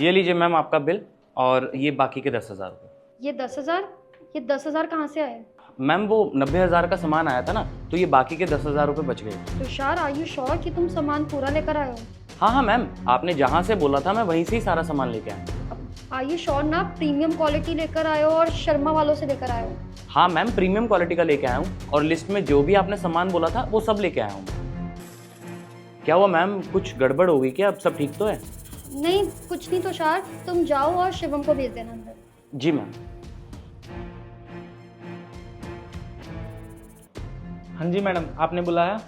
ये लीजिए मैम आपका बिल और ये बाकी के 10,000 रुपये। ये 10,000? ये 10,000 कहाँ से आए? मैम वो 90,000 का सामान आया था ना, तो ये बाकी के 10,000 रुपये बच गए। तुषार, आर यू श्योर कि तुम सामान पूरा लेकर आए हो? हाँ हाँ मैम, आपने जहाँ से बोला था मैं वहीं से ही सारा सामान लेके आया। आर यू श्योर ना प्रीमियम क्वालिटी लेकर आए हो और शर्मा वालों से लेकर आए हो? हाँ मैम, प्रीमियम क्वालिटी का लेके आया हूँ और लिस्ट में जो भी आपने सामान बोला था वो सब लेके आया हूँ। क्या हुआ मैम, कुछ गड़बड़ हो गई क्या? अब सब ठीक तो है? नहीं कुछ नहीं तुषार, तुम जाओ और शिवम को भेज देना अंदर। जी मैम। हाँ जी मैडम, आपने बुलाया?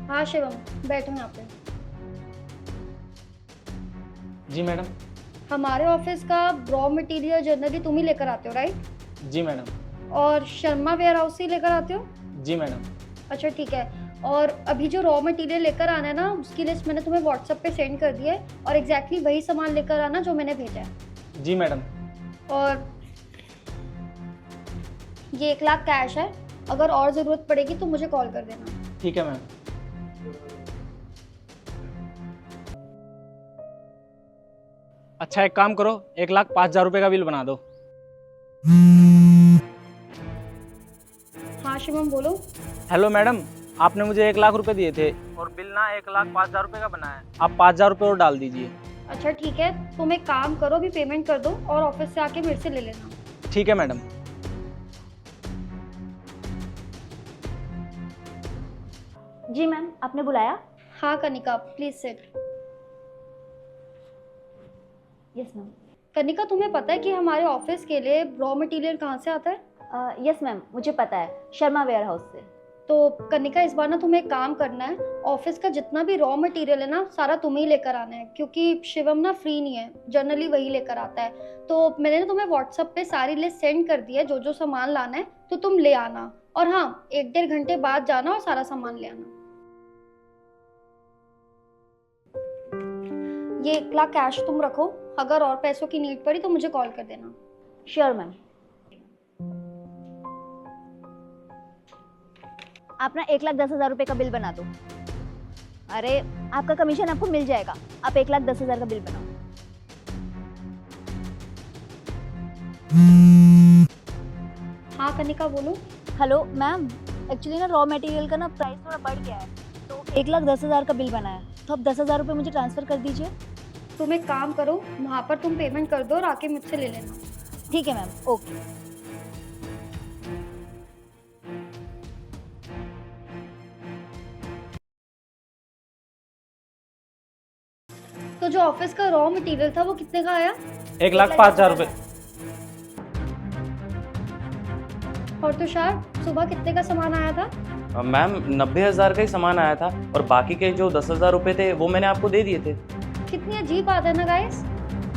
हाँ शिवम, बैठो यहाँ पे। जी मैडम। हमारे ऑफिस का रॉ मटेरियल जनरली तुम ही लेकर आते हो राइट? जी मैडम। और शर्मा वेयर हाउस से लेकर आते हो? जी मैडम। अच्छा ठीक है। और अभी जो रॉ मटेरियल लेकर आना है ना, उसकी लिस्ट मैंने तुम्हें व्हाट्सएप पे सेंड कर दी है और एग्जैक्टली वही सामान लेकर आना जो मैंने भेजा है। जी मैडम। और ये 1 लाख कैश है, अगर और ज़रूरत पड़ेगी तो मुझे कॉल कर देना। ठीक है मैम। अच्छा एक काम करो, 1,05,000 रुपये का बिल बना दो। हाँ शिवम बोलो। हेलो मैडम, आपने मुझे 1,00,000 रुपये दिए थे और बिल ना 1,05,000 रुपये का बना है। आप 5,000 रुपये और डाल दीजिए। अच्छा ठीक है, तुम एक काम करो, अभी पेमेंट कर दो और ऑफिस से आके मेरे से ले लेना। ठीक है मैडम। जी मैम, आपने बुलाया? हाँ Kanika, please sit. Yes ma'am. Kanika, तुम्हें पता है कि हमारे ऑफिस के लिए रॉ मटेरियल कहाँ से आता है? यस मैम, मुझे पता है, शर्मा वेयर हाउस से। तो कनिका इस बार ना तुम्हें एक काम करना है, ऑफिस का जितना भी रॉ मटेरियल है ना सारा तुम्हें ही लेकर आना है, क्योंकि शिवम ना फ्री नहीं है, जनरली वही लेकर आता है। तो मैंने ना तुम्हें व्हाट्सएप पे सारी लिस्ट सेंड कर दी है, जो जो सामान लाना है तो तुम ले आना। और हाँ, 1-1.5 घंटे बाद जाना और सारा सामान ले आना। ये 1 लाख कैश तुम रखो, अगर और पैसों की नीड पड़ी तो मुझे कॉल कर देना। Sure ma'am. आप ना 1,10,000 रुपये का बिल बना दो। अरे आपका कमीशन आपको मिल जाएगा, आप 1,10,000 का बिल बनाओ। हाँ कनिका बोलो। हेलो मैम, एक्चुअली ना रॉ मटेरियल का ना प्राइस थोड़ा बढ़ गया है, तो 1,10,000 का बिल बना है, तो आप 10,000 रुपये मुझे ट्रांसफ़र कर दीजिए। तुम एक काम करो, वहाँ पर तुम पेमेंट कर दो और आके मुझसे ले लेना। ठीक है मैम, ओके। तो जो ऑफिस का रॉ मटेरियल था वो कितने का आया? 1,05,000 रुपये। और तुषार, सुबह कितने का सामान आया था? मैम 90,000 का ही सामान आया था और बाकी के जो 10,000 रुपये थे वो मैंने आपको दे दिए थे। कितनी अजीब बात है ना गाइस,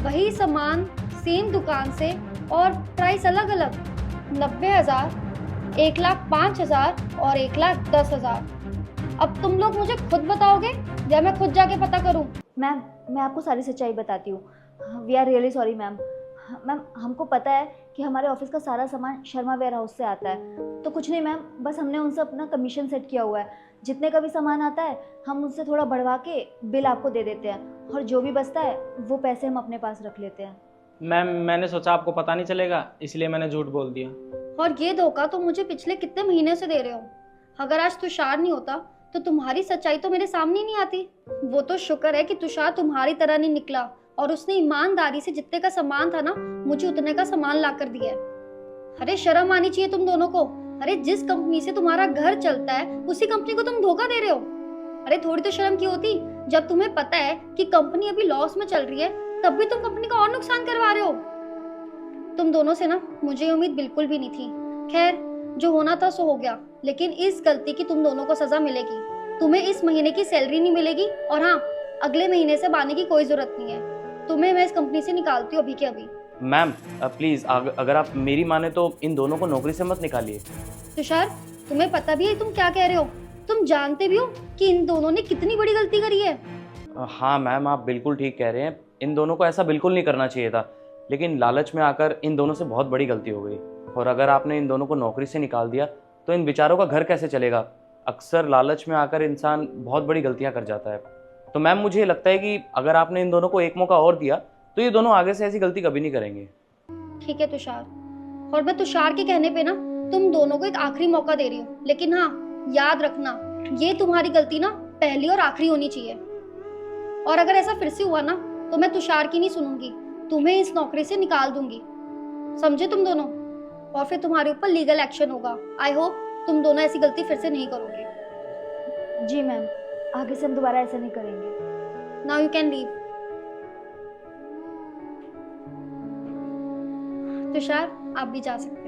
वही सामान सेम दुकान से और प्राइस अलग अलग। 90,000, 1,05,000 और 1,10,000। अब तुम लोग मुझे खुद बताओगे या मैं खुद जाके पता करूं? मैम मैं आपको सारी सच्चाई बताती हूँ। We are really sorry ma'am. Ma'am हमको पता है कि हमारे ऑफिस का सारा सामान शर्मा वेयर हाउस से आता है, तो कुछ नहीं मैम, बस हमने उनसे अपना कमीशन सेट किया हुआ है। जितने का भी सामान आता है हम उनसे थोड़ा बढ़वा के बिल आपको दे देते हैं, और जो भी बचता है वो पैसे हम अपने पास रख लेते हैं। मैम मैंने सोचा आपको पता नहीं चलेगा, इसलिए मैंने झूठ बोल दिया। और ये धोखा तो मुझे पिछले कितने महीने से दे रहे हो। अगर आज तुषार नहीं होता तो तुम्हारी सच्चाई तो मेरे सामने ही नहीं आती। वो तो शुक्र है कि तुषार तुम्हारी तरह नहीं निकला और उसने ईमानदारी से जितने का सामान था ना मुझे उतने का सामान ला कर दिया है। अरे शर्म आनी चाहिए तुम दोनों को। अरे जिस कंपनी से तुम्हारा घर चलता है उसी कंपनी को तुम धोखा दे रहे हो। अरे थोड़ी तो शर्म की होती, जब तुम्हें पता है कि कंपनी अभी लॉस में चल रही है तब भी तुम कंपनी का और नुकसान करवा रहे हो। तुम दोनों से ना मुझे उम्मीद बिल्कुल भी नहीं थी। खैर जो होना था सो हो गया, लेकिन इस गलती की तुम दोनों को सजा मिलेगी। तुम्हें इस महीने की सैलरी नहीं मिलेगी और हाँ, अगले महीने से आने की कोई जरूरत नहीं है। तुम्हें मैं इस कंपनी से निकालती हूँ अभी के अभी। मैम प्लीज़ अगर आप मेरी माने तो इन दोनों को नौकरी से मत निकालिए। तुषार, तुम्हें पता भी है तुम क्या कह रहे हो? तुम जानते भी हो कि इन दोनों ने कितनी बड़ी गलती करी है। हाँ मैम, आप बिल्कुल ठीक कह रहे हैं, इन दोनों को ऐसा बिल्कुल नहीं करना चाहिए था, लेकिन लालच में आकर इन दोनों से बहुत बड़ी गलती हो गई। और अगर आपने इन दोनों को नौकरी से निकाल दिया तो इन बेचारों का घर कैसे चलेगा? अक्सर लालच में आकर इंसान बहुत बड़ी गलतियां कर जाता है। तो मैम मुझे लगता है कि अगर आपने इन दोनों को एक मौका और दिया तो ये दोनों आगे से ऐसी गलती कभी नहीं करेंगे। ठीक है तुषार, और मैं तुषार के कहने पे ना तुम दोनों को एक आखिरी मौका दे रही हूँ, लेकिन हाँ याद रखना ये तुम्हारी गलती ना पहली और आखिरी होनी चाहिए। और अगर ऐसा फिर से हुआ ना तो मैं तुषार की नहीं सुनूंगी, तुम्हें इस नौकरी से निकाल दूंगी, समझे तुम दोनों? और फिर तुम्हारे ऊपर लीगल एक्शन होगा। आई होप तुम दोनों ऐसी गलती फिर से नहीं करोगे। जी मैम, आगे से हम दोबारा ऐसा नहीं करेंगे। Now you can leave. Tushar आप भी जा सकते हैं।